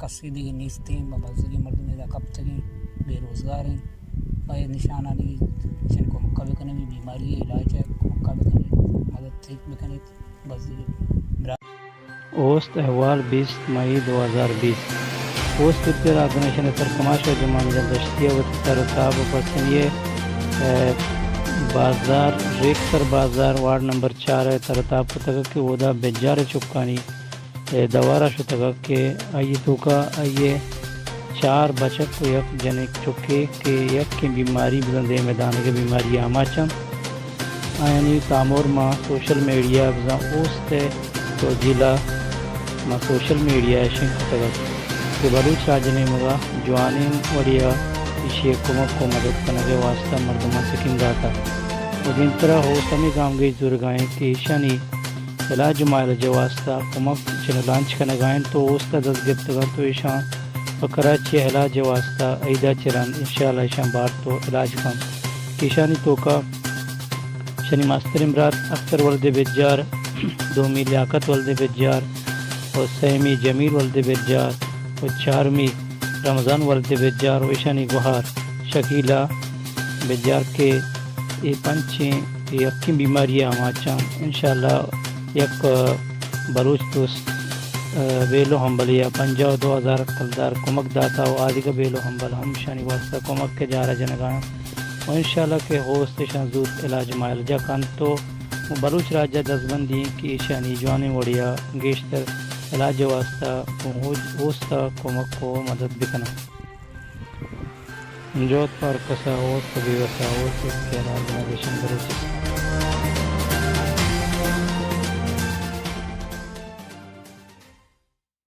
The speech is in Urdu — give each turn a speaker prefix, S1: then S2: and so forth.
S1: کسی دیگه نیستیم و بازاری مردم دا کبتگیں بے روزگار ہیں باید نشانہ نہیں جن کو مکہ بکنی بیماری علاج ہے مکہ بکنی مدد ٹھیک بکنی بازاری برات
S2: اوست اھوال 20 مئی 2020 اوست اکتر آرگنائزیشن سرکماش و جمیل دشتی و ترتاب پسنی بازار ریکسر بازار وارڈ نمبر 4 ہے ترتاب تک کہ ودا بجار چکانی دوارہ شو تک کہ آئی تو کا آئیے 4 بچک کو یک جنک چکے کہ یک کی بیماری بزندے میدان کے بیماری آماچم آیانی تامرے ماں سوشل میڈیا بزان اوست تو ضلع ماں سوشل میڈیا شنک تک کہ بلوچ راجنے مگا جوانین وڑیا اسی حکومت کو مدد کرنے کے واسطہ مردمہ سکیں گاتا و دین طرح ہو سمی کام گئی زرگائیں کہ شنی علاج مائل واسطہ حکومت چن لانچ کرنے گائیں تو اوستا دس گفت کر تو ایشان و کراچی علاج واسطہ ایدہ چران انشاءاللہ ایشان بار تو علاج کم کشانی تو کا شنی مستریں برات اکتر ولدبچار دومی لیاقت ولدبچار اور سیمی جمیل ولدبچار اور چارمی رمضان ولدبچار و ایشانی گوہار شکیلہ بجار کے یہ پنچیں یقین بیماری آماچاں انشاءاللہ یک بلوچ دوست بیلو ہمبلیا 50,000 کلدار کمک داتا و آدھی کا بیلو ہمبل ہم شانی واسطہ کمک کے جارہ جنگاں و انشاءاللہ کہ ہوست شان زود علاج مائل جا کن تو بلوچ راجہ دزبندی کی شانی جوانی وڑیا گیشتر علاج واسطہ ہوستا کمک کو مدد بکنا انجوت پر کسا ہوست بیوسا ہوست کے آرگنائزیشن بلوچ